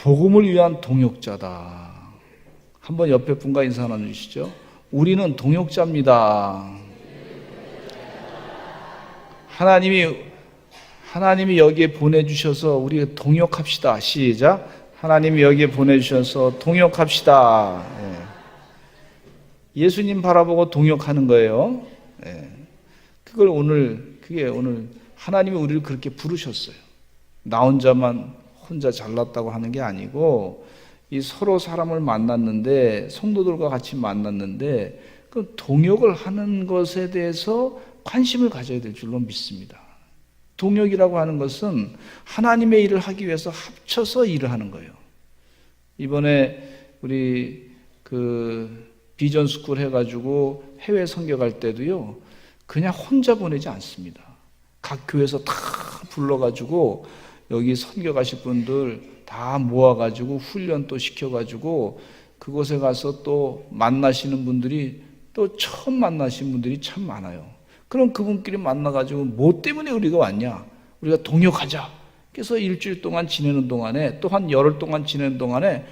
복음을 위한 동역자다. 한번 옆에 분과 인사 나누시죠. 우리는 동역자입니다. 하나님이 여기에 보내주셔서 우리 동역합시다. 시작. 하나님이 여기에 보내주셔서 동역합시다. 예수님 바라보고 동역하는 거예요. 그게 오늘 하나님이 우리를 그렇게 부르셨어요. 나 혼자 잘났다고 하는 게 아니고, 이 서로 사람을 만났는데, 성도들과 같이 만났는데, 그 동역을 하는 것에 대해서 관심을 가져야 될 줄로 믿습니다. 동역이라고 하는 것은 하나님의 일을 하기 위해서 합쳐서 일을 하는 거예요. 이번에 우리 비전 스쿨 해가지고 해외 선교 갈 때도요, 그냥 혼자 보내지 않습니다. 각 교회에서 다 불러가지고 여기 선교 가실 분들 다 모아가지고 훈련 또 시켜가지고 그곳에 가서 또 만나시는 분들이 또 처음 만나신 분들이 참 많아요. 그럼 그분끼리 만나가지고 뭐 때문에 우리가 왔냐? 우리가 동역하자. 그래서 일주일 동안 지내는 동안에 또 한 열흘 동안 지내는 동안에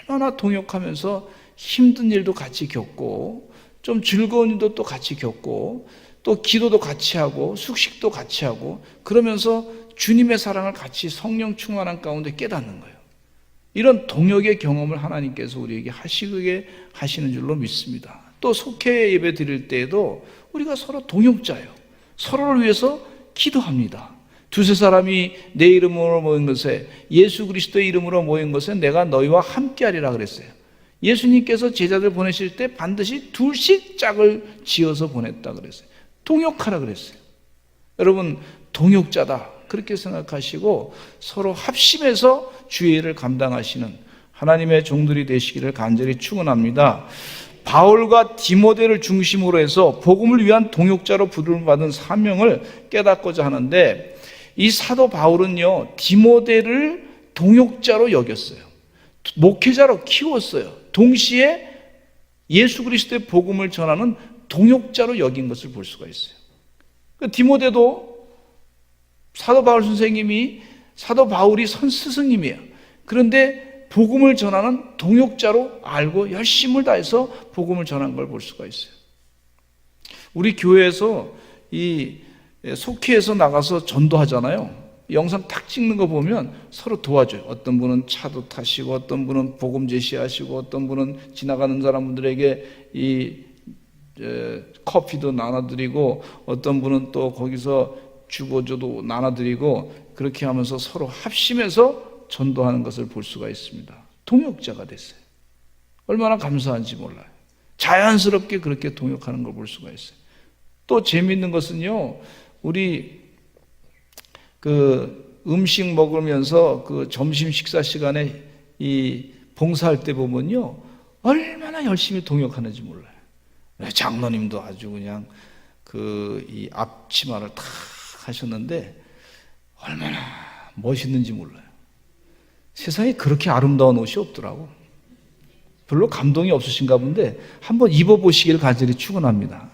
얼마나 동역하면서 힘든 일도 같이 겪고 좀 즐거운 일도 또 같이 겪고 또 기도도 같이 하고 숙식도 같이 하고 그러면서 주님의 사랑을 같이 성령 충만한 가운데 깨닫는 거예요. 이런 동역의 경험을 하나님께서 우리에게 하시게 하시는 줄로 믿습니다. 또 속회 예배 드릴 때에도 우리가 서로 동역자예요. 서로를 위해서 기도합니다. 두세 사람이 내 이름으로 모인 것에, 예수 그리스도의 이름으로 모인 것에 내가 너희와 함께하리라 그랬어요. 예수님께서 제자들 보내실 때 반드시 둘씩 짝을 지어서 보냈다 그랬어요. 동역하라 그랬어요. 여러분, 동역자다 그렇게 생각하시고 서로 합심해서 주의 일을 감당하시는 하나님의 종들이 되시기를 간절히 축원합니다. 바울과 디모데를 중심으로 해서 복음을 위한 동역자로 부름받은 사명을 깨닫고자 하는데, 이 사도 바울은요, 디모데를 동역자로 여겼어요. 목회자로 키웠어요. 동시에 예수 그리스도의 복음을 전하는 동역자로 여긴 것을 볼 수가 있어요. 디모데도 사도 바울이 선 스승님이에요. 그런데 복음을 전하는 동역자로 알고 열심을 다해서 복음을 전한 걸 볼 수가 있어요. 우리 교회에서 이 속회에서 나가서 전도하잖아요. 영상 탁 찍는 거 보면 서로 도와줘요. 어떤 분은 차도 타시고, 어떤 분은 복음 제시하시고, 어떤 분은 지나가는 사람들에게 커피도 나눠드리고, 어떤 분은 또 거기서 주거조도 나눠드리고, 그렇게 하면서 서로 합심해서 전도하는 것을 볼 수가 있습니다. 동역자가 됐어요. 얼마나 감사한지 몰라요. 자연스럽게 그렇게 동역하는 걸 볼 수가 있어요. 또 재미있는 것은요, 우리 음식 먹으면서 점심 식사 시간에 이 봉사할 때 보면요, 얼마나 열심히 동역하는지 몰라요. 장로님도 아주 그냥 이 앞치마를 탁 하셨는데 얼마나 멋있는지 몰라요. 세상에 그렇게 아름다운 옷이 없더라고. 별로 감동이 없으신가 본데 한번 입어보시길 간절히 축원합니다.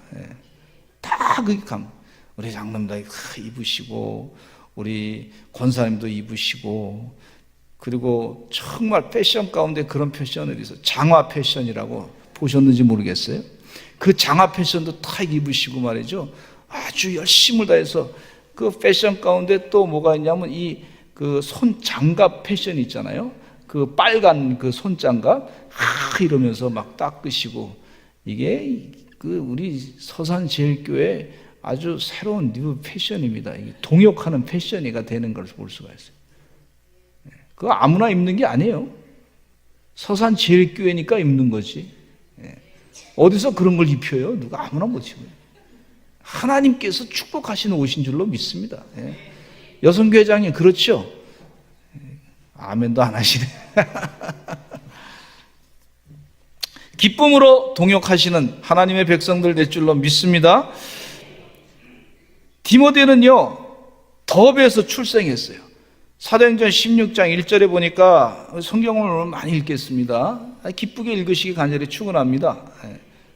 다 그게 우리 장로님도 입으시고, 우리 권사님도 입으시고, 그리고 정말 패션 가운데 그런 패션을 해서 장화 패션이라고 보셨는지 모르겠어요. 그 장화 패션도 다 입으시고 말이죠. 아주 열심을 다해서 그 패션 가운데 또 뭐가 있냐면 손장갑 패션 있잖아요. 그 빨간 손장갑 이러면서 막 닦으시고, 이게 우리 서산제일교회 아주 새로운 뉴 패션입니다. 동역하는 패션이가 되는 걸 볼 수가 있어요. 그거 아무나 입는 게 아니에요. 서산제일교회니까 입는 거지. 어디서 그런 걸 입혀요? 누가 아무나 못 입어요. 하나님께서 축복하시는 옷인 줄로 믿습니다. 여성교회장님 그렇죠? 아멘도 안 하시네. 기쁨으로 동역하시는 하나님의 백성들 될 줄로 믿습니다. 디모데는요, 더베에서 출생했어요. 사도행전 16장 1절에 보니까, 성경을 오늘 많이 읽겠습니다. 기쁘게 읽으시기 간절히 축원합니다.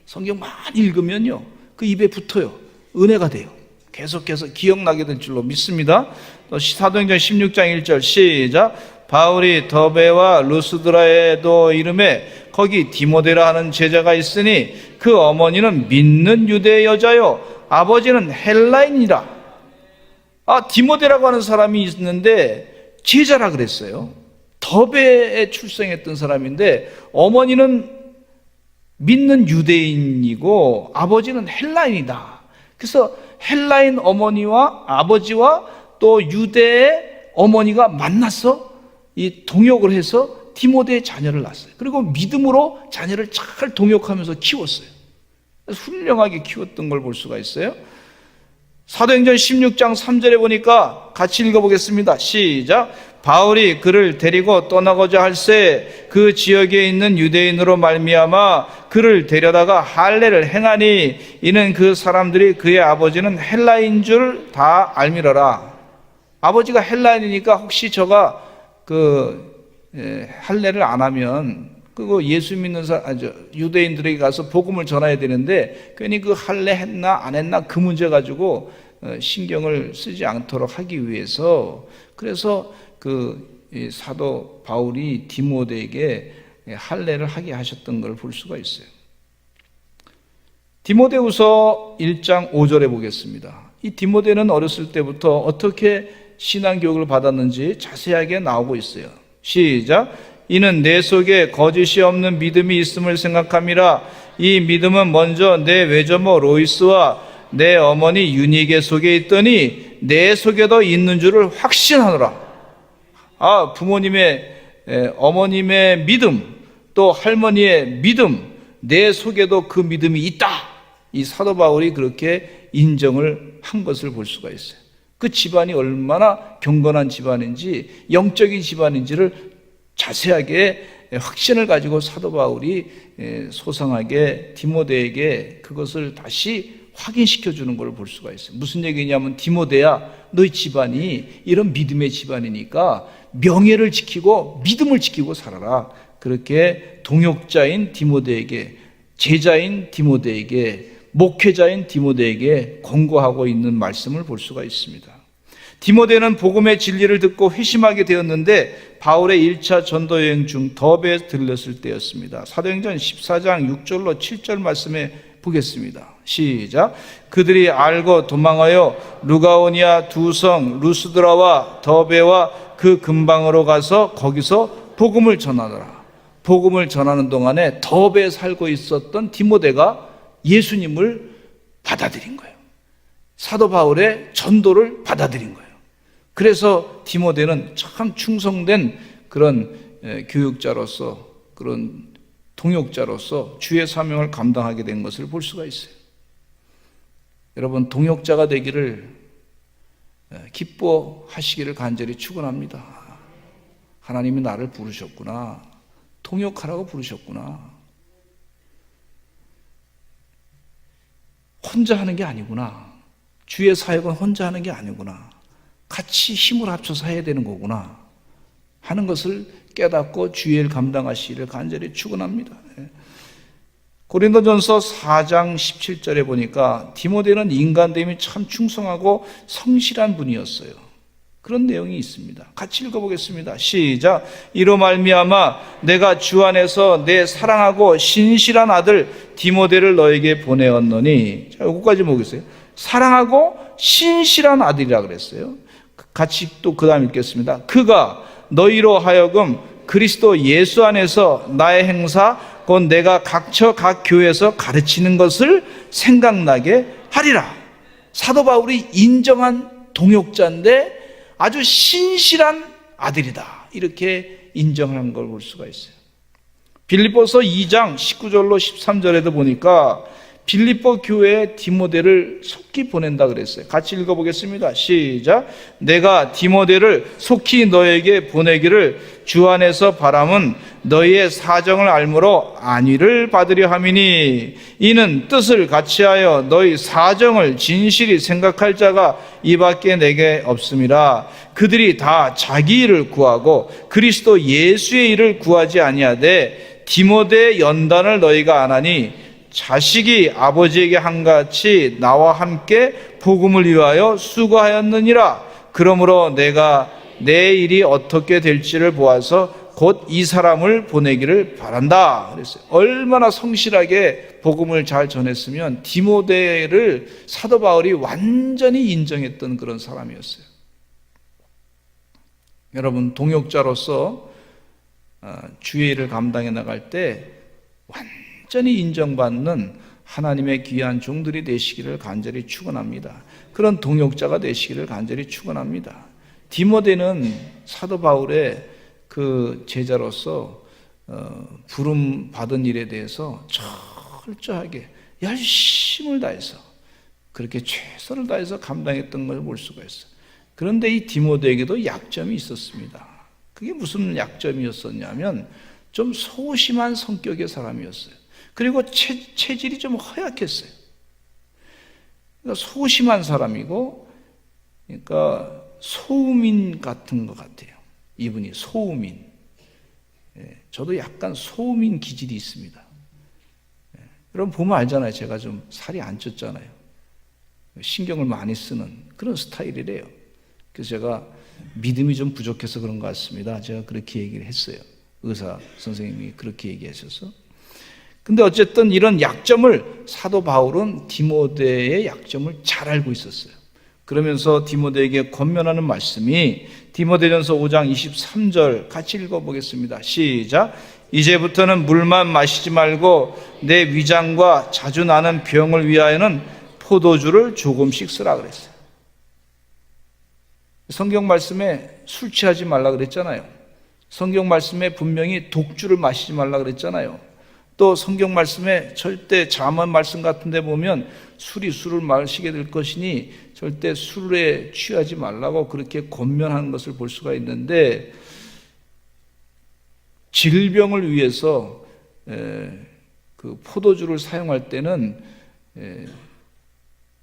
성경 많이 읽으면요, 그 입에 붙어요. 은혜가 돼요. 계속해서 기억나게 될 줄로 믿습니다. 또 사도행전 16장 1절 시작. 바울이 더베와 루스드라에도 이름에 거기 디모데라 하는 제자가 있으니 그 어머니는 믿는 유대 여자요 아버지는 헬라인이라. 디모데라고 하는 사람이 있는데 제자라 그랬어요. 더베에 출생했던 사람인데 어머니는 믿는 유대인이고 아버지는 헬라인이다. 그래서 헬라인 어머니와 아버지와 또 유대의 어머니가 만나서 이 동역을 해서 디모데의 자녀를 낳았어요. 그리고 믿음으로 자녀를 잘 동역하면서 키웠어요. 훌륭하게 키웠던 걸 볼 수가 있어요. 사도행전 16장 3절에 보니까 같이 읽어보겠습니다. 시작. 바울이 그를 데리고 떠나고자 할새 그 지역에 있는 유대인으로 말미암아 그를 데려다가 할례를 행하니 이는 그 사람들이 그의 아버지는 헬라인 줄 다 알미러라. 아버지가 헬라인이니까 혹시 저가 할례를 안 하면 그거 예수 믿는 유대인들에게 가서 복음을 전해야 되는데 괜히 그 할례 했나 안 했나 그 문제 가지고 신경을 쓰지 않도록 하기 위해서 그래서 사도 바울이 디모데에게 할례를 하게 하셨던 걸 볼 수가 있어요. 디모데후서 1장 5절에 보겠습니다. 이 디모데는 어렸을 때부터 어떻게 신앙교육을 받았는지 자세하게 나오고 있어요. 시작. 이는 내 속에 거짓이 없는 믿음이 있음을 생각함이라. 이 믿음은 먼저 내 외조모 로이스와 내 어머니 유니게 속에 있더니 내 속에도 있는 줄을 확신하노라. 부모님의 어머님의 믿음 또 할머니의 믿음 내 속에도 그 믿음이 있다. 이 사도 바울이 그렇게 인정을 한 것을 볼 수가 있어요. 그 집안이 얼마나 경건한 집안인지 영적인 집안인지를 자세하게 확신을 가지고 사도 바울이 소상하게 디모데에게 그것을 다시 확인시켜 주는 걸 볼 수가 있어요. 무슨 얘기냐면 디모데야 너희 집안이 이런 믿음의 집안이니까 명예를 지키고 믿음을 지키고 살아라. 그렇게 동역자인 디모데에게 제자인 디모데에게 목회자인 디모데에게 권고하고 있는 말씀을 볼 수가 있습니다. 디모데는 복음의 진리를 듣고 회심하게 되었는데 바울의 1차 전도여행 중 더베에 들렀을 때였습니다. 사도행전 14장 6절로 7절 말씀에 보겠습니다. 시작. 그들이 알고 도망하여 루가오니아 두 성 루스드라와 더베와 그 근방으로 가서 거기서 복음을 전하더라. 복음을 전하는 동안에 더베에 살고 있었던 디모데가 예수님을 받아들인 거예요. 사도 바울의 전도를 받아들인 거예요. 그래서 디모데는 참 충성된 그런 교육자로서 그런 동역자로서 주의 사명을 감당하게 된 것을 볼 수가 있어요. 여러분 동역자가 되기를 기뻐하시기를 간절히 축원합니다. 하나님이 나를 부르셨구나. 동역하라고 부르셨구나. 혼자 하는 게 아니구나. 주의 사역은 혼자 하는 게 아니구나. 같이 힘을 합쳐서 해야 되는 거구나 하는 것을 깨닫고 주의 일 감당하시기를 간절히 축원합니다. 고린도전서 4장 17절에 보니까 디모데는 인간됨이 참 충성하고 성실한 분이었어요. 그런 내용이 있습니다. 같이 읽어보겠습니다. 시작. 이로 말미암아 내가 주 안에서 내 사랑하고 신실한 아들 디모데를 너에게 보내었노니. 자, 여기까지 보겠어요. 사랑하고 신실한 아들이라 그랬어요. 같이 또 그 다음 읽겠습니다. 그가 너희로 하여금 그리스도 예수 안에서 나의 행사 곧 내가 각처 각 교회에서 가르치는 것을 생각나게 하리라. 사도 바울이 인정한 동역자인데 아주 신실한 아들이다. 이렇게 인정한 걸 볼 수가 있어요. 빌립보서 2장 19절로 13절에도 보니까 빌립보 교회에 디모데를 속히 보낸다 그랬어요. 같이 읽어보겠습니다. 시작. 내가 디모데를 속히 너에게 보내기를 주 안에서 바람은 너희의 사정을 알므로 안위를 받으려 함이니 이는 뜻을 같이하여 너희 사정을 진실히 생각할 자가 이밖에 내게 없음이라. 그들이 다 자기 일을 구하고 그리스도 예수의 일을 구하지 아니하되 디모데의 연단을 너희가 아나니 자식이 아버지에게 한같이 나와 함께 복음을 위하여 수고하였느니라. 그러므로 내가 내 일이 어떻게 될지를 보아서 곧 이 사람을 보내기를 바란다 그랬어요. 얼마나 성실하게 복음을 잘 전했으면 디모데를 사도 바울이 완전히 인정했던 그런 사람이었어요. 여러분, 동역자로서 주의 일을 감당해 나갈 때 완전히 인정받는 하나님의 귀한 종들이 되시기를 간절히 축원합니다. 그런 동역자가 되시기를 간절히 축원합니다. 디모데는 사도 바울의 그 제자로서 부름 받은 일에 대해서 철저하게 열심을 다해서 그렇게 최선을 다해서 감당했던 걸 볼 수가 있어요. 그런데 이 디모데에게도 약점이 있었습니다. 그게 무슨 약점이었었냐면 좀 소심한 성격의 사람이었어요. 그리고 체질이 좀 허약했어요. 그러니까 소심한 사람이고, 그러니까 소음인 같은 것 같아요. 이분이 소음인. 저도 약간 소음인 기질이 있습니다. 여러분 보면 알잖아요. 제가 좀 살이 안 쪘잖아요. 신경을 많이 쓰는 그런 스타일이래요. 그래서 제가 믿음이 좀 부족해서 그런 것 같습니다. 제가 그렇게 얘기를 했어요. 의사 선생님이 그렇게 얘기하셔서. 근데 어쨌든 이런 약점을 사도 바울은 디모데의 약점을 잘 알고 있었어요. 그러면서 디모데에게 권면하는 말씀이 디모데전서 5장 23절 같이 읽어보겠습니다. 시작. 이제부터는 물만 마시지 말고 내 위장과 자주 나는 병을 위하여는 포도주를 조금씩 쓰라 그랬어요. 성경 말씀에 술 취하지 말라 그랬잖아요. 성경 말씀에 분명히 독주를 마시지 말라 그랬잖아요. 또 성경 말씀에 절대 잠언 말씀 같은 데 보면 술을 마시게 될 것이니 절대 술에 취하지 말라고 그렇게 권면하는 것을 볼 수가 있는데, 질병을 위해서 그 포도주를 사용할 때는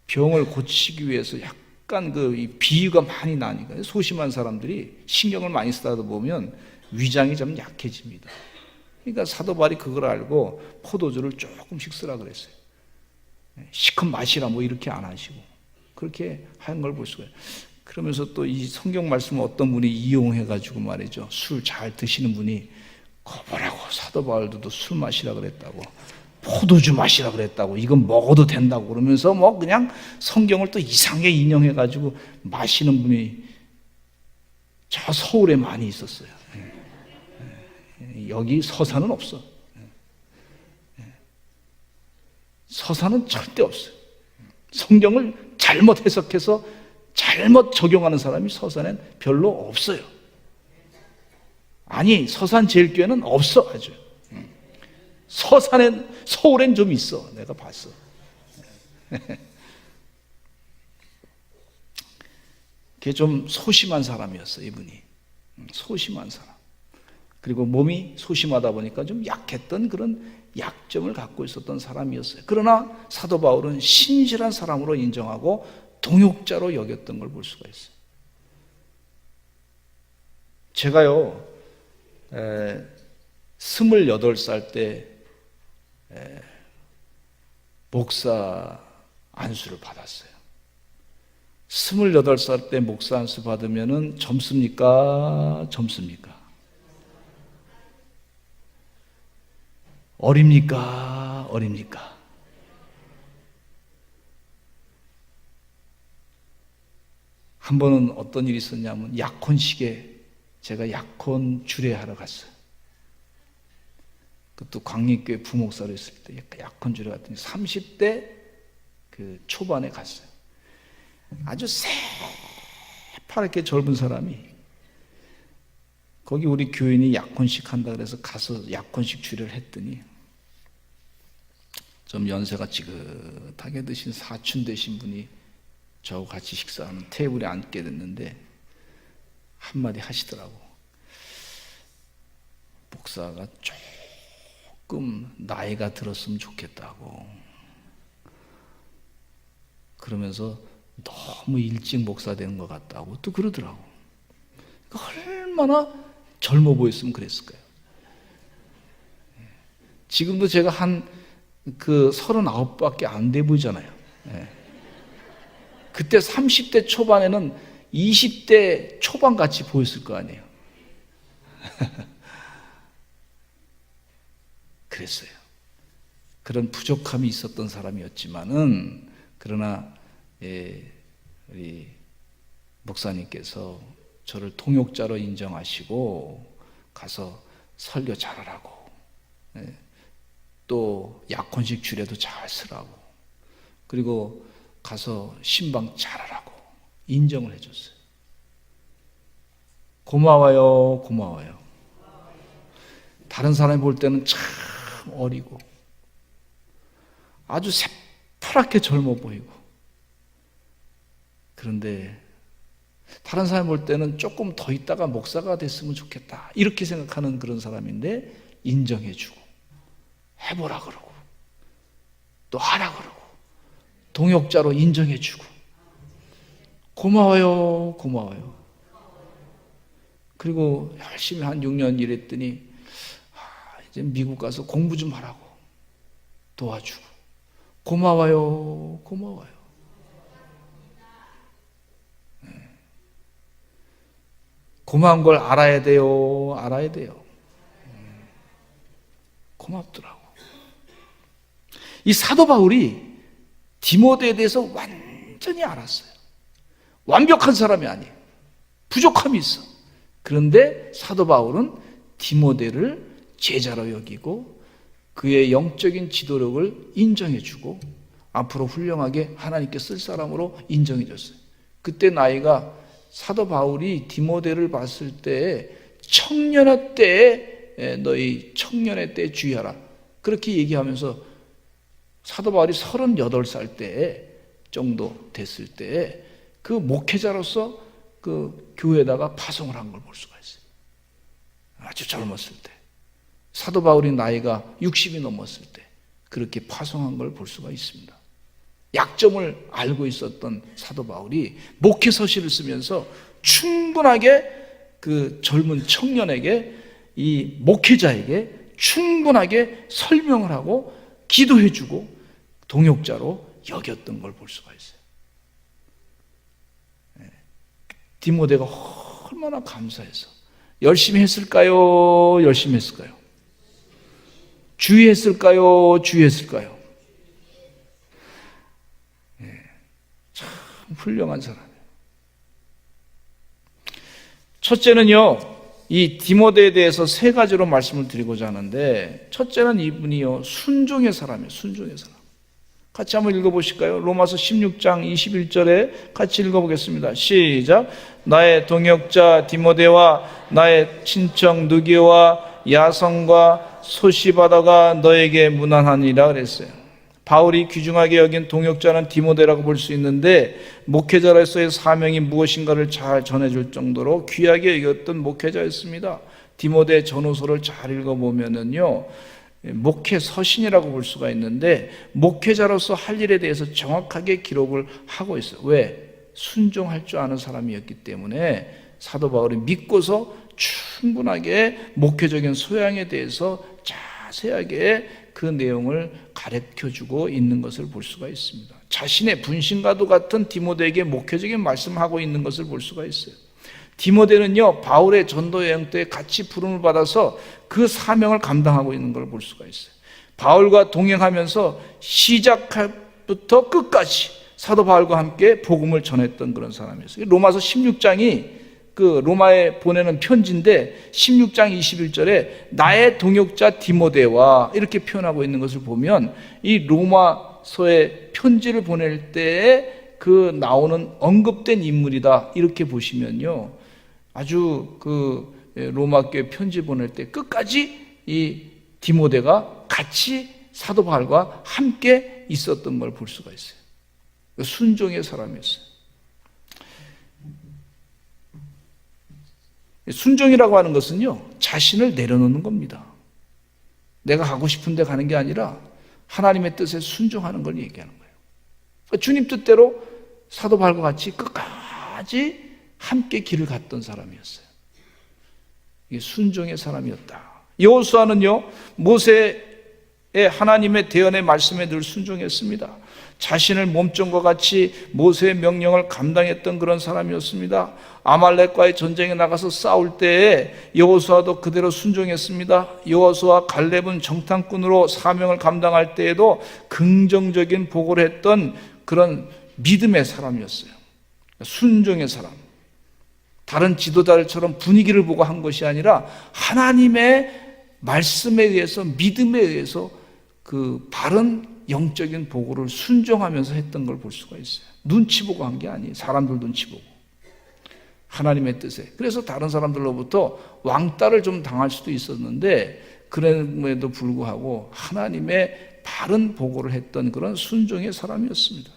병을 고치기 위해서 약간 그 비위가 많이 나니까 소심한 사람들이 신경을 많이 쓰다 보면 위장이 좀 약해집니다. 그러니까 사도 바울이 그걸 알고 포도주를 조금씩 쓰라 그랬어요. 시컷 마시라 뭐 이렇게 안 하시고 그렇게 하는 걸 볼 수가 있어요. 그러면서 또 이 성경 말씀을 어떤 분이 이용해가지고 말이죠. 술 잘 드시는 분이 거보라고 사도 바울도 술 마시라 그랬다고, 포도주 마시라 그랬다고, 이건 먹어도 된다고 그러면서 뭐 그냥 성경을 또 이상하게 인용해가지고 마시는 분이 저 서울에 많이 있었어요. 여기 서산은 없어. 서산은 절대 없어요. 성경을 잘못 해석해서 잘못 적용하는 사람이 서산엔 별로 없어요. 아니, 서산제일교회는 없어. 아주 서울엔 좀 있어. 내가 봤어. 그게 좀 소심한 사람이었어. 이분이 소심한 사람. 그리고 몸이 소심하다 보니까 좀 약했던 그런 약점을 갖고 있었던 사람이었어요. 그러나 사도 바울은 신실한 사람으로 인정하고 동역자로 여겼던 걸 볼 수가 있어요. 제가요 28살 때 목사 안수를 받았어요. 28살 때 목사 안수 받으면은 젊습니까? 젊습니까? 어립니까? 어립니까? 한 번은 어떤 일이 있었냐면 약혼식에 제가 약혼 주례하러 갔어요. 그것도 광립교회 부목사로 있을 때 약혼 주례 갔더니 30대 그 초반에 갔어요. 아주 새파랗게 젊은 사람이 거기 우리 교인이 약혼식 한다 그래서 가서 약혼식 주례를 했더니 좀 연세가 지긋하게 드신 사춘 되신 분이 저하고 같이 식사하는 테이블에 앉게 됐는데 한마디 하시더라고. 목사가 조금 나이가 들었으면 좋겠다고. 그러면서 너무 일찍 목사 되는 것 같다고 또 그러더라고. 얼마나 젊어 보였으면 그랬을까요? 지금도 제가 한 39밖에 안 돼 보이잖아요. 그때 30대 초반에는 20대 초반 같이 보였을 거 아니에요. 그랬어요. 그런 부족함이 있었던 사람이었지만은, 그러나 우리 목사님께서 저를 동역자로 인정하시고 가서 설교 잘하라고, 또 약혼식 주례도 잘 쓰라고, 그리고 가서 신방 잘하라고 인정을 해줬어요. 고마워요, 고마워요. 다른 사람이 볼 때는 참 어리고 아주 새파랗게 젊어 보이고, 그런데 다른 사람이 볼 때는 조금 더 있다가 목사가 됐으면 좋겠다 이렇게 생각하는 그런 사람인데, 인정해주고 해보라 그러고 또 하라 그러고 동역자로 인정해주고, 고마워요, 고마워요. 그리고 열심히 한 6년 일했더니 이제 미국 가서 공부 좀 하라고 도와주고, 고마워요, 고마워요. 고마운 걸 알아야 돼요, 알아야 돼요. 고맙더라고. 이 사도 바울이 디모데에 대해서 완전히 알았어요. 완벽한 사람이 아니에요. 부족함이 있어. 그런데 사도 바울은 디모데를 제자로 여기고 그의 영적인 지도력을 인정해주고 앞으로 훌륭하게 하나님께 쓸 사람으로 인정해줬어요. 그때 나이가, 사도 바울이 디모데를 봤을 때 청년의 때에 너희 청년의 때에 주의하라 그렇게 얘기하면서, 사도 바울이 38살 때 정도 됐을 때 그 목회자로서 그 교회에다가 파송을 한 걸 볼 수가 있어요. 아주 젊었을 때, 사도 바울이 나이가 60이 넘었을 때 그렇게 파송한 걸 볼 수가 있습니다. 약점을 알고 있었던 사도 바울이 목회 서신을 쓰면서 충분하게 그 젊은 청년에게, 이 목회자에게 충분하게 설명을 하고 기도해주고 동역자로 여겼던 걸 볼 수가 있어요. 디모데가 얼마나 감사해서 열심히 했을까요? 열심히 했을까요? 주의했을까요? 주의했을까요? 참 훌륭한 사람이에요. 첫째는요, 이 디모데에 대해서 세 가지로 말씀을 드리고자 하는데, 첫째는 이분이요, 순종의 사람이에요. 순종의 사람. 같이 한번 읽어보실까요? 로마서 16장 21절에 같이 읽어보겠습니다. 시작. 나의 동역자 디모데와 나의 친척 누기와 야성과 소시바다가 너에게 문안하니라 그랬어요. 바울이 귀중하게 여긴 동역자는 디모데라고 볼 수 있는데, 목회자로서의 사명이 무엇인가를 잘 전해줄 정도로 귀하게 여겼던 목회자였습니다. 디모데 전후서를 잘 읽어보면은요, 목회 서신이라고 볼 수가 있는데, 목회자로서 할 일에 대해서 정확하게 기록을 하고 있어요. 왜? 순종할 줄 아는 사람이었기 때문에 사도 바울이 믿고서 충분하게 목회적인 소양에 대해서 자세하게 그 내용을 가르쳐주고 있는 것을 볼 수가 있습니다. 자신의 분신과도 같은 디모데에게 목회적인 말씀을 하고 있는 것을 볼 수가 있어요. 디모데는요, 바울의 전도 여행 때 같이 부름을 받아서 그 사명을 감당하고 있는 걸 볼 수가 있어요. 바울과 동행하면서 시작부터 끝까지 사도 바울과 함께 복음을 전했던 그런 사람이었어요. 로마서 16장이 그 로마에 보내는 편지인데, 16장 21절에 나의 동역자 디모데와 이렇게 표현하고 있는 것을 보면, 이 로마서의 편지를 보낼 때에 그 나오는 언급된 인물이다 이렇게 보시면요, 아주 그 로마교회 편지 보낼 때 끝까지 이 디모데가 같이 사도 바울과 함께 있었던 걸 볼 수가 있어요. 순종의 사람이었어요. 순종이라고 하는 것은요, 자신을 내려놓는 겁니다. 내가 가고 싶은 데 가는 게 아니라 하나님의 뜻에 순종하는 걸 얘기하는 거예요. 그러니까 주님 뜻대로 사도 바울과 같이 끝까지 함께 길을 갔던 사람이었어요. 이게 순종의 사람이었다. 여호수아는요, 모세 하나님의 대언의 말씀에 늘 순종했습니다. 자신을 몸종과 같이 모세의 명령을 감당했던 그런 사람이었습니다. 아말렉과의 전쟁에 나가서 싸울 때에 여호수아도 그대로 순종했습니다. 여호수아 갈렙은 정탐꾼으로 사명을 감당할 때에도 긍정적인 보고를 했던 그런 믿음의 사람이었어요. 순종의 사람. 다른 지도자들처럼 분위기를 보고 한 것이 아니라 하나님의 말씀에 의해서, 믿음에 의해서 그 바른 영적인 보고를 순종하면서 했던 걸 볼 수가 있어요. 눈치 보고 한 게 아니에요. 사람들 눈치 보고. 하나님의 뜻에. 그래서 다른 사람들로부터 왕따를 좀 당할 수도 있었는데 그럼에도 불구하고 하나님의 바른 보고를 했던 그런 순종의 사람이었습니다.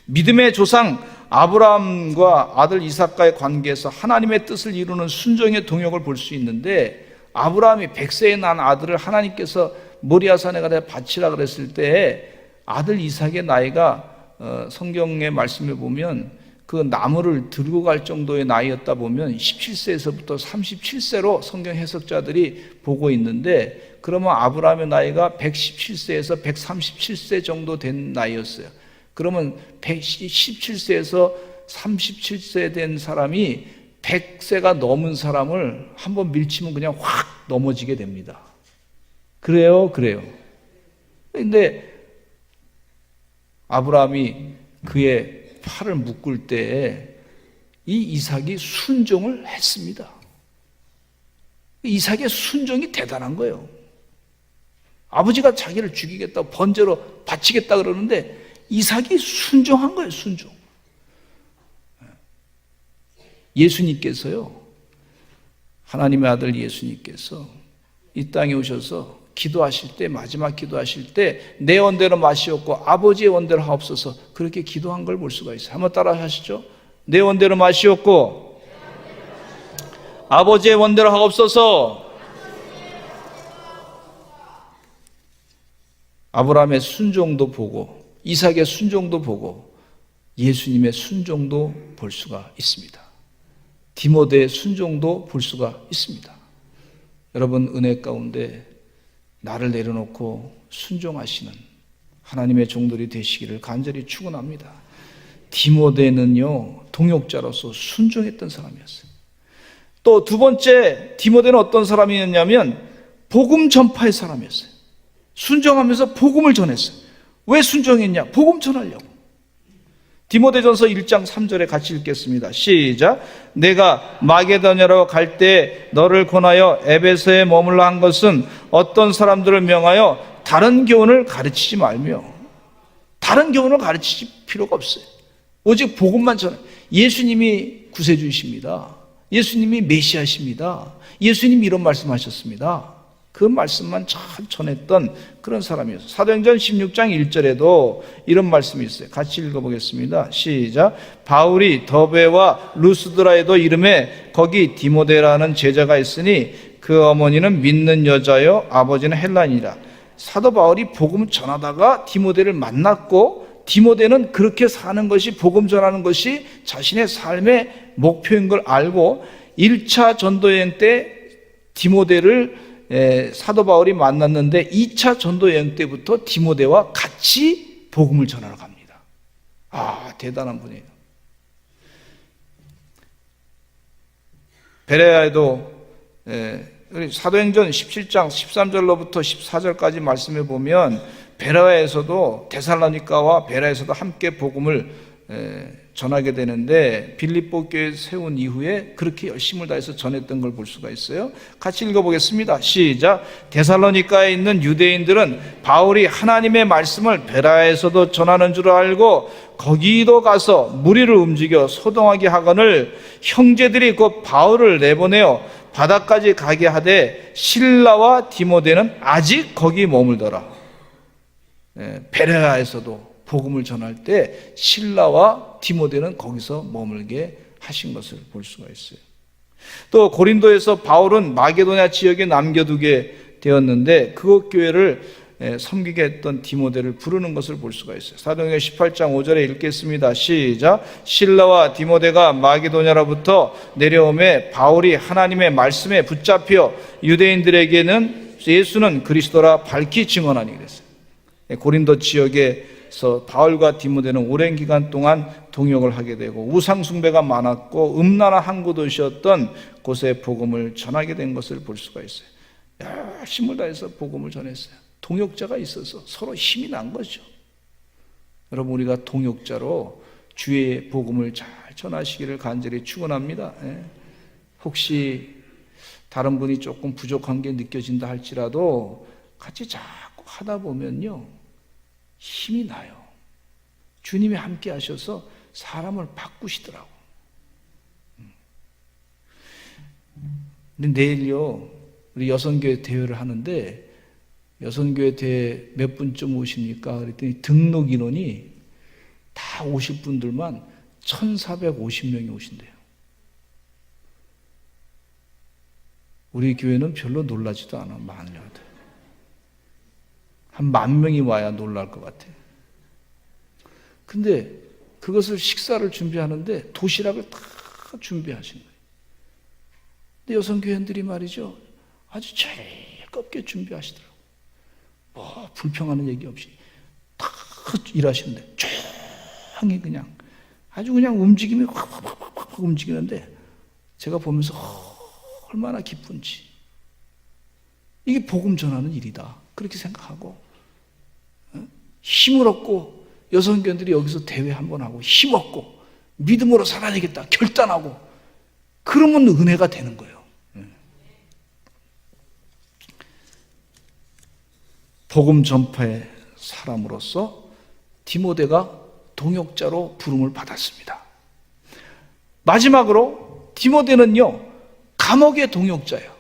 믿음의 조상 아브라함과 아들 이삭과의 관계에서 하나님의 뜻을 이루는 순종의 동역을 볼 수 있는데, 아브라함이 100세에 난 아들을 하나님께서 모리아산에 가서 바치라 그랬을 때 아들 이삭의 나이가 성경의 말씀에 보면 그 나무를 들고 갈 정도의 나이였다 보면 17세에서부터 37세로 성경 해석자들이 보고 있는데, 그러면 아브라함의 나이가 117세에서 137세 정도 된 나이였어요. 그러면 117세에서 37세 된 사람이 100세가 넘은 사람을 한번 밀치면 그냥 확 넘어지게 됩니다. 그래요? 그런데 아브라함이 그의 팔을 묶을 때에 이 이삭이 순종을 했습니다. 이삭의 순종이 대단한 거예요. 아버지가 자기를 죽이겠다고 번제로 바치겠다 그러는데 이삭이 순종한 거예요. 순종. 예수님께서요, 하나님의 아들 예수님께서 이 땅에 오셔서 기도하실 때, 마지막 기도하실 때 내 원대로 마시옵고 아버지의 원대로 하옵소서, 그렇게 기도한 걸 볼 수가 있어요. 한번 따라 하시죠. 내 원대로 마시옵고 아버지의 원대로 하옵소서. 아브라함의 순종도 보고 이삭의 순종도 보고 예수님의 순종도 볼 수가 있습니다. 디모데의 순종도 볼 수가 있습니다. 여러분, 은혜 가운데 나를 내려놓고 순종하시는 하나님의 종들이 되시기를 간절히 축원합니다. 디모데는요, 동역자로서 순종했던 사람이었어요. 또 두 번째, 디모데는 어떤 사람이었냐면 복음 전파의 사람이었어요. 순종하면서 복음을 전했어요. 왜 순종했냐? 복음 전하려고. 디모데전서 1장 3절에 같이 읽겠습니다. 시작. 내가 마게도냐로 갈 때 너를 권하여 에베소에 머물러 한 것은 어떤 사람들을 명하여 다른 교훈을 가르치지 말며, 다른 교훈을 가르치실 필요가 없어요. 오직 복음만 전해. 예수님이 구세주이십니다. 예수님이 메시아십니다. 예수님이 이런 말씀하셨습니다. 그 말씀만 잘 전했던 그런 사람이었어요. 사도행전 16장 1절에도 이런 말씀이 있어요. 같이 읽어보겠습니다. 시작. 바울이 더베와 루스드라에도 이름에 거기 디모데라는 제자가 있으니 그 어머니는 믿는 여자요 아버지는 헬라인이라. 사도 바울이 복음 전하다가 디모데를 만났고, 디모데는 그렇게 사는 것이, 복음 전하는 것이 자신의 삶의 목표인 걸 알고 1차 전도여행 때 디모데를 사도 바울이 만났는데 2차 전도 여행 때부터 디모데와 같이 복음을 전하러 갑니다. 아, 대단한 분이에요. 베레아에도 사도행전 17장 13절로부터 14절까지 말씀해 보면 베레아에서도, 데살로니가와 베레아에서도 함께 복음을 전하게 되는데, 빌립보 교회 세운 이후에 그렇게 열심을 다해서 전했던 걸 볼 수가 있어요. 같이 읽어보겠습니다. 시작. 데살로니가에 있는 유대인들은 바울이 하나님의 말씀을 베라에서도 전하는 줄 알고 거기도 가서 무리를 움직여 소동하게 하거늘 형제들이 곧 바울을 내보내어 바다까지 가게 하되 실라와 디모데는 아직 거기 머물더라. 베레아에서도 복음을 전할 때 실라와 디모데는 거기서 머물게 하신 것을 볼 수가 있어요. 또 고린도에서 바울은 마게도냐 지역에 남겨두게 되었는데 그곳 교회를 섬기게 했던 디모데를 부르는 것을 볼 수가 있어요. 사도행전 18장 5절에 읽겠습니다. 시작. 실라와 디모데가 마게도냐로부터 내려오매 바울이 하나님의 말씀에 붙잡혀 유대인들에게는 예수는 그리스도라 밝히 증언하니 그랬어요. 고린도 지역에서 바울과 디모데는 오랜 기간 동안 동역을 하게 되고 우상 숭배가 많았고 음란한 항구 도시였던 곳에 복음을 전하게 된 것을 볼 수가 있어요. 열심을 다해서 복음을 전했어요. 동역자가 있어서 서로 힘이 난 거죠. 여러분, 우리가 동역자로 주의 복음을 잘 전하시기를 간절히 축원합니다. 혹시 다른 분이 조금 부족한 게 느껴진다 할지라도 같이 자꾸 하다 보면요, 힘이 나요. 주님이 함께 하셔서 사람을 바꾸시더라고. 근데 내일요, 우리 여성교회 대회를 하는데 여성교회 대회 몇 분쯤 오십니까? 그랬더니 등록 인원이 다 오실 분들만 1,450명이 오신대요. 우리 교회는 별로 놀라지도 않아. 많이라도 한 10,000명이 와야 놀랄 것 같아요. 근데 그것을 식사를 준비하는데 도시락을 다 준비하신 거예요. 근데 여성교회원들이 말이죠, 아주 즐겁게 준비하시더라고요. 뭐 불평하는 얘기 없이 다 일하시는데 조용히 그냥 아주 그냥 움직임이 확 움직이는데 제가 보면서 얼마나 기쁜지, 이게 복음 전하는 일이다 그렇게 생각하고 힘을 얻고 여성교원들이 여기서 대회 한번 하고 힘 얻고 믿음으로 살아야겠다 결단하고 그러면 은혜가 되는 거예요. 복음 전파의 사람으로서 디모데가 동역자로 부름을 받았습니다. 마지막으로 디모데는요, 감옥의 동역자예요.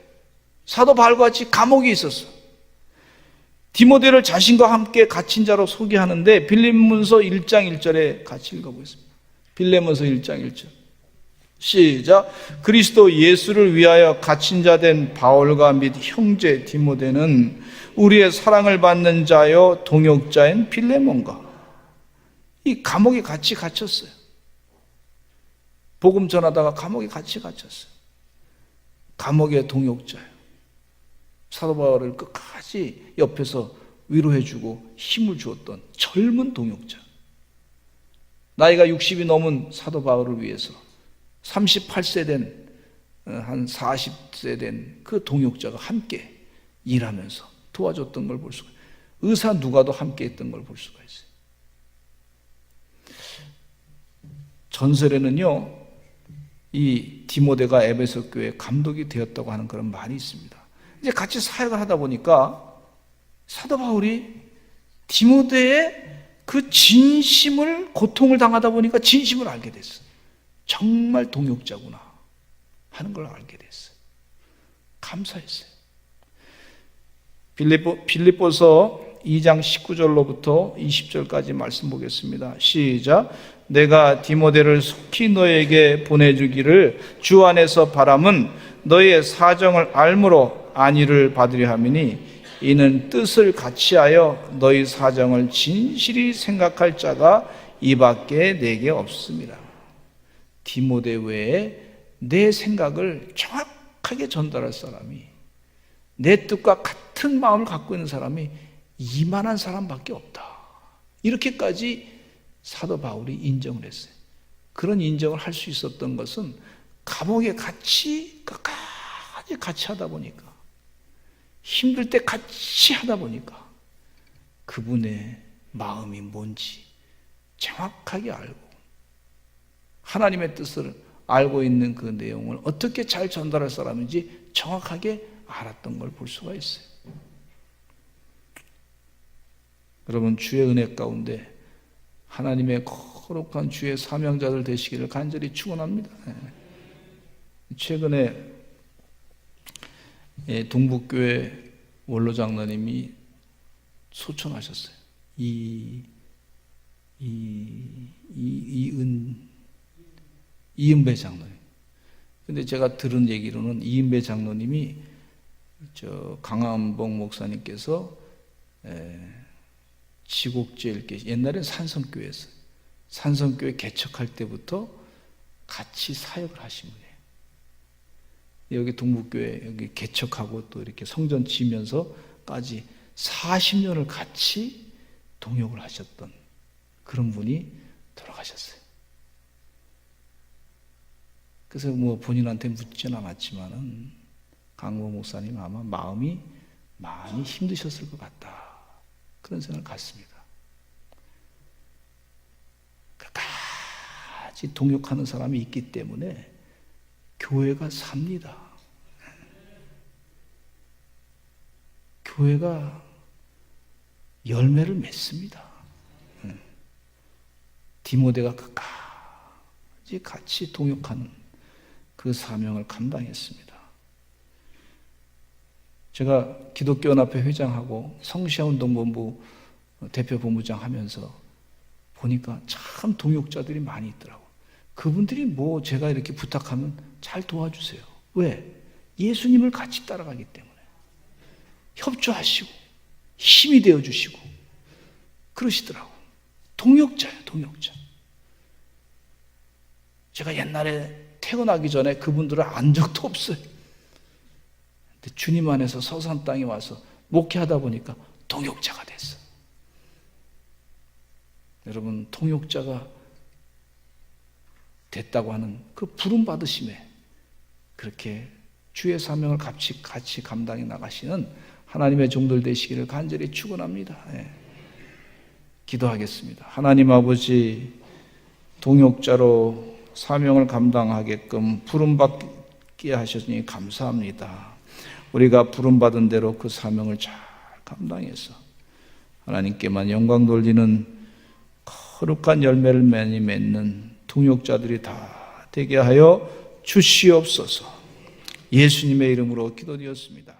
사도 바울과 같이 감옥에 있었어. 디모데를 자신과 함께 갇힌 자로 소개하는데 빌립문서 1장 1절에 같이 읽어보겠습니다. 빌립문서 1장 1절 시작. 그리스도 예수를 위하여 갇힌 자 된 바울과 및 형제 디모데는 우리의 사랑을 받는 자여 동역자인 빌레몬과 이 감옥에 같이 갇혔어요. 복음 전하다가 감옥에 같이 갇혔어요. 감옥의 동역자예요. 사도 바울을 끝까지 옆에서 위로해주고 힘을 주었던 젊은 동역자. 나이가 60이 넘은 사도 바울을 위해서 38세 된, 한 40세 된 그 동역자가 함께 일하면서 도와줬던 걸 볼 수가 있어요. 의사 누가도 함께 했던 걸 볼 수가 있어요. 전설에는요, 이 디모데가 에베소 교회 감독이 되었다고 하는 그런 말이 있습니다. 이제 같이 사역을 하다 보니까 사도 바울이 디모데의 그 진심을, 고통을 당하다 보니까 진심을 알게 됐어요. 정말 동역자구나 하는 걸 알게 됐어요. 감사했어요. 빌립보서 2장 19절로부터 20절까지 말씀 보겠습니다. 시작. 내가 디모데를 속히 너에게 보내주기를 주 안에서 바람은 너의 사정을 알므로 안위를 받으려 함이니 이는 뜻을 같이하여 너희 사정을 진실히 생각할 자가 이밖에 내게 없습니다. 디모데 외에 내 생각을 정확하게 전달할 사람이, 내 뜻과 같은 마음을 갖고 있는 사람이 이만한 사람밖에 없다. 이렇게까지 사도 바울이 인정을 했어요. 그런 인정을 할 수 있었던 것은 감옥에 같이 끝까지 같이 하다 보니까, 힘들 때 같이 하다 보니까 그분의 마음이 뭔지 정확하게 알고 하나님의 뜻을 알고 있는 그 내용을 어떻게 잘 전달할 사람인지 정확하게 알았던 걸 볼 수가 있어요. 여러분, 주의 은혜 가운데 하나님의 거룩한 주의 사명자들 되시기를 간절히 축원합니다. 최근에 동북교회 원로장로님이 소천하셨어요. 이은배 장로님. 근데 제가 들은 얘기로는 이은배 장로님이 강한복 목사님께서 지곡제 이렇게 옛날엔 산성교회였어요. 산성교회 개척할 때부터 같이 사역을 하신 분이에요. 여기 동북교회 여기 개척하고 또 이렇게 성전 지으면서까지 40년을 같이 동역을 하셨던 그런 분이 돌아가셨어요. 그래서 뭐 본인한테 묻지는 않았지만은 강모 목사님 아마 마음이 많이 힘드셨을 것 같다. 그런 생각을 갖습니다. 끝까지 동역하는 사람이 있기 때문에 교회가 삽니다. 교회가 열매를 맺습니다. 디모데가 끝까지 같이 동역하는 그 사명을 감당했습니다. 제가 기독교연합회 회장하고 성시아운동본부 대표 본부장 하면서 보니까 참 동역자들이 많이 있더라고요. 그분들이 뭐 제가 이렇게 부탁하면 잘 도와주세요. 왜? 예수님을 같이 따라가기 때문에. 협조하시고 힘이 되어주시고 그러시더라고요. 동역자예요, 동역자. 제가 옛날에 태어나기 전에 그분들을 안 적도 없어요. 근데 주님 안에서 서산 땅에 와서 목회하다 보니까 동역자가 됐어요. 여러분, 통역자가 됐다고 하는 그 부름 받으심에 그렇게 주의 사명을 같이 감당해 나가시는 하나님의 종들 되시기를 간절히 축원합니다. 기도하겠습니다. 하나님 아버지, 동역자로 사명을 감당하게끔 부름받게 하셨으니 감사합니다. 우리가 부름받은 대로 그 사명을 잘 감당해서 하나님께만 영광 돌리는 거룩한 열매를 많이 맺는 동역자들이 다 되게 하여 주시옵소서. 예수님의 이름으로 기도드렸습니다.